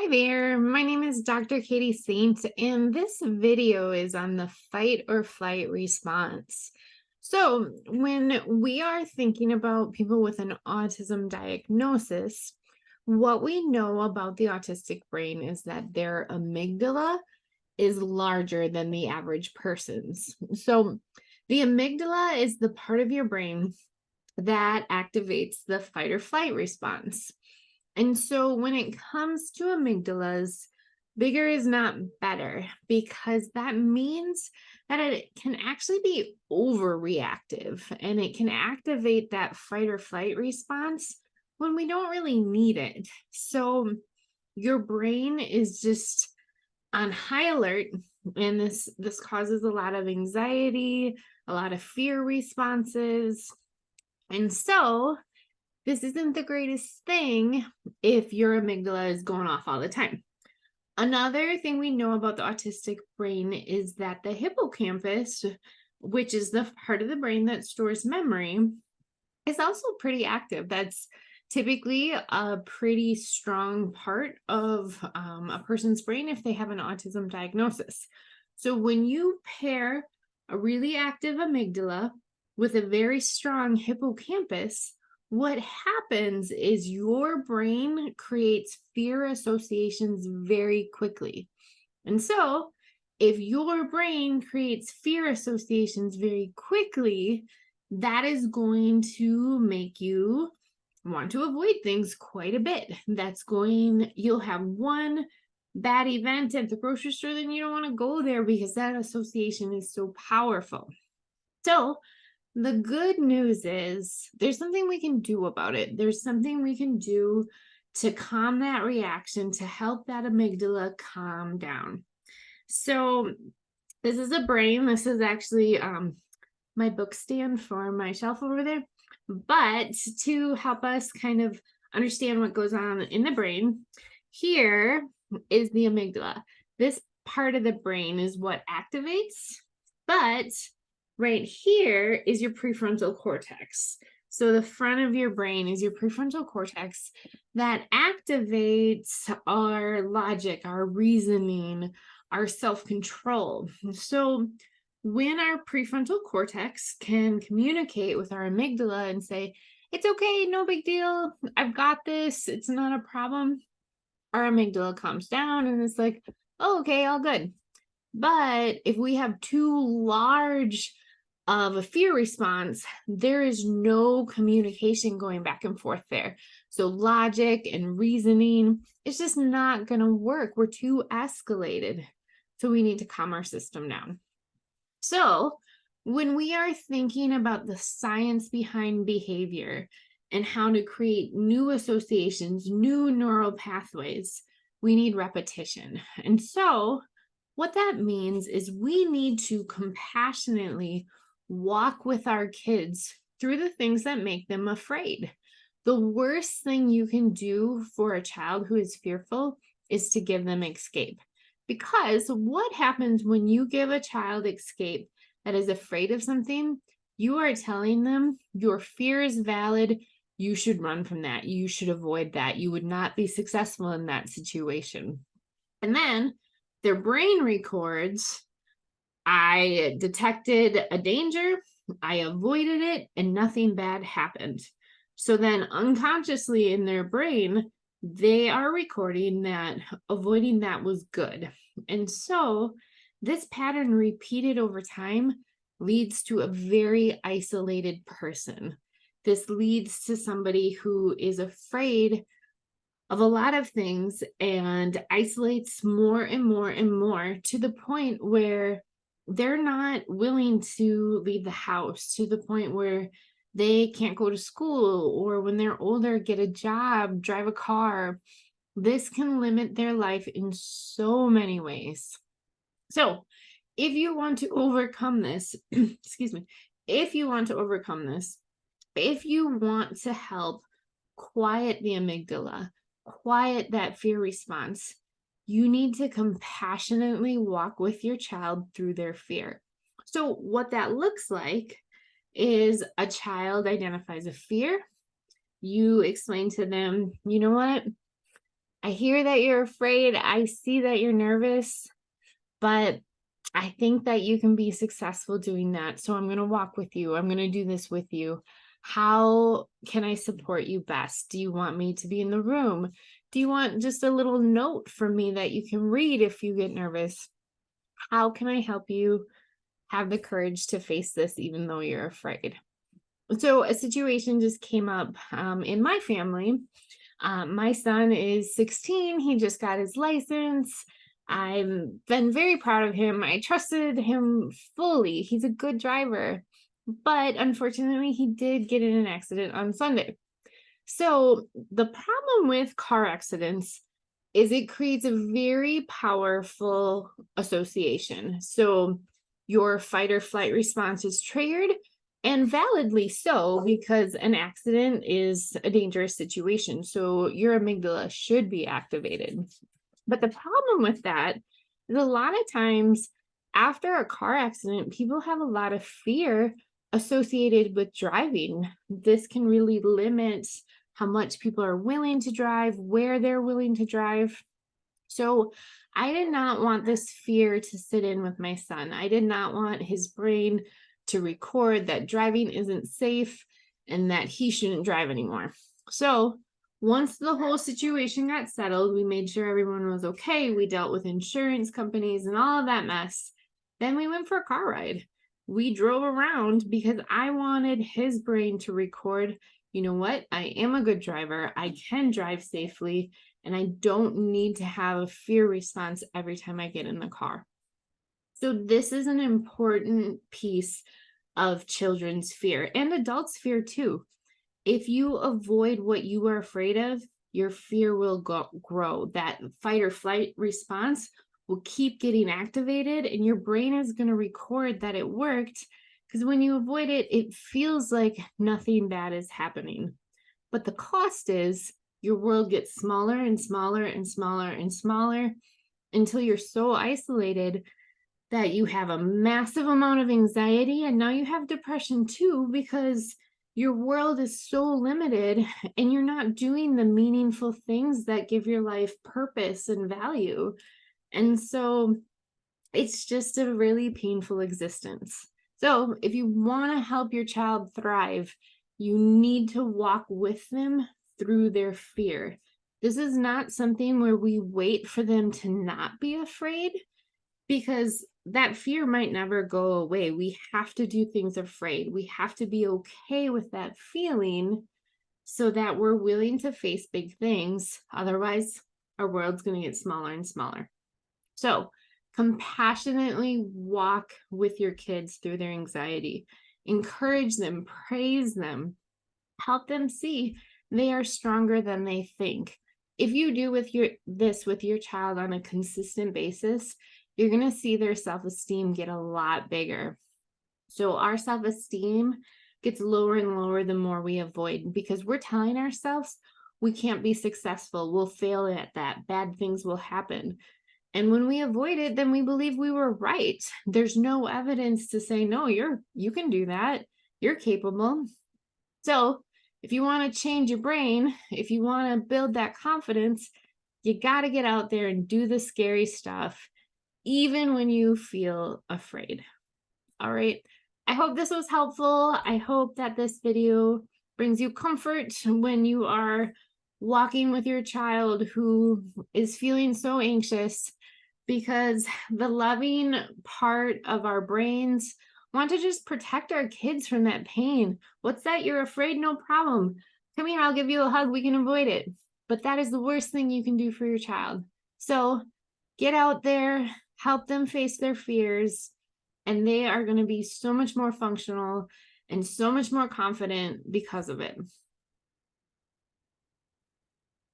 Hi there, my name is Dr. Katie Saint, and this video is on the fight or flight response. So, when we are thinking about people with an autism diagnosis, what we know about the autistic brain is that their amygdala is larger than the average person's. So, the amygdala is the part of your brain that activates the fight or flight response. And so when it comes to amygdalas, bigger is not better because that means that it can actually be overreactive and it can activate that fight or flight response when we don't really need it. So your brain is just on high alert, and this causes a lot of anxiety, a lot of fear responses. And so this isn't the greatest thing if your amygdala is going off all the time. Another thing we know about the autistic brain is that the hippocampus, which is the part of the brain that stores memory, is also pretty active. That's typically a pretty strong part of a person's brain if they have an autism diagnosis. So when you pair a really active amygdala with a very strong hippocampus, what happens is your brain creates fear associations very quickly. And so, if your brain creates fear associations very quickly, that is going to make you want to avoid things quite a bit. You'll have one bad event at the grocery store, then you don't want to go there because that association is so powerful. So, the good news is there's something we can do about it. There's something we can do to calm that reaction, to help that amygdala calm down. So, this is a brain. This is actually my book stand for my shelf over there. But to help us kind of understand what goes on in the brain, here is the amygdala. This part of the brain is what activates, but right here is your prefrontal cortex. So the front of your brain is your prefrontal cortex that activates our logic, our reasoning, our self-control. So when our prefrontal cortex can communicate with our amygdala and say, it's okay, no big deal, I've got this, it's not a problem, our amygdala calms down and it's like, oh, okay, all good. But if we have too large of a fear response, there is no communication going back and forth there. So logic and reasoning, it's just not going to work. We're too escalated. So we need to calm our system down. So when we are thinking about the science behind behavior and how to create new associations, new neural pathways, we need repetition. And so what that means is we need to compassionately walk with our kids through the things that make them afraid. The worst thing you can do for a child who is fearful is to give them escape. Because what happens when you give a child escape that is afraid of something? You are telling them your fear is valid. You should run from that. You should avoid that. You would not be successful in that situation. And then their brain records, I detected a danger, I avoided it, and nothing bad happened. So then unconsciously in their brain, they are recording that avoiding that was good. And so this pattern repeated over time leads to a very isolated person. This leads to somebody who is afraid of a lot of things and isolates more and more and more to the point where they're not willing to leave the house, to the point where they can't go to school, or when they're older, get a job, drive a car. This can limit their life in so many ways. So, if you want to overcome this, excuse me, if you want to overcome this, if you want to help quiet the amygdala, quiet that fear response, you need to compassionately walk with your child through their fear. So, what that looks like is a child identifies a fear. You explain to them, you know what? I hear that you're afraid. I see that you're nervous, but I think that you can be successful doing that. So I'm going to walk with you. I'm going to do this with you. How can I support you best? Do you want me to be in the room? Do you want just a little note from me that you can read if you get nervous? How can I help you have the courage to face this even though you're afraid? So a situation just came up in my family. My son is 16. He just got his license. I've been very proud of him. I trusted him fully. He's a good driver. But unfortunately, he did get in an accident on Sunday. So the problem with car accidents is it creates a very powerful association. So your fight or flight response is triggered, and validly so, because an accident is a dangerous situation. So your amygdala should be activated. But the problem with that is a lot of times after a car accident, people have a lot of fear associated with driving. This can really limit how much people are willing to drive, where they're willing to drive. So I did not want this fear to sit in with my son. I did not want his brain to record that driving isn't safe and that he shouldn't drive anymore. So once the whole situation got settled, we made sure everyone was okay. We dealt with insurance companies and all of that mess. Then we went for a car ride. We drove around because I wanted his brain to record, you know what? I am a good driver. I can drive safely, and I don't need to have a fear response every time I get in the car. So this is an important piece of children's fear and adults' fear too. If you avoid what you are afraid of, your fear will grow. That fight or flight response will keep getting activated, and your brain is going to record that it worked, because when you avoid it, it feels like nothing bad is happening. But the cost is your world gets smaller and smaller and smaller and smaller until you're so isolated that you have a massive amount of anxiety, and now you have depression too, because your world is so limited and you're not doing the meaningful things that give your life purpose and value. And so it's just a really painful existence. So if you want to help your child thrive, you need to walk with them through their fear. This is not something where we wait for them to not be afraid, because that fear might never go away. We have to do things afraid. We have to be okay with that feeling so that we're willing to face big things. Otherwise, our world's going to get smaller and smaller. So compassionately walk with your kids through their anxiety. Encourage them, praise them, help them see they are stronger than they think. If you do with your child on a consistent basis, you're going to see their self-esteem get a lot bigger. So our self-esteem gets lower and lower the more we avoid, because we're telling ourselves we can't be successful. We'll fail at that. Bad things will happen. And when we avoid it, then we believe we were right. There's no evidence to say, no, you can do that. You're capable. So if you want to change your brain, if you want to build that confidence, you got to get out there and do the scary stuff, even when you feel afraid. All right. I hope this was helpful. I hope that this video brings you comfort when you are walking with your child who is feeling so anxious, because the loving part of our brains want to just protect our kids from that pain. What's that? You're afraid? No problem. Come here, I'll give you a hug. We can avoid it. But that is the worst thing you can do for your child. So get out there, help them face their fears, and they are going to be so much more functional and so much more confident because of it.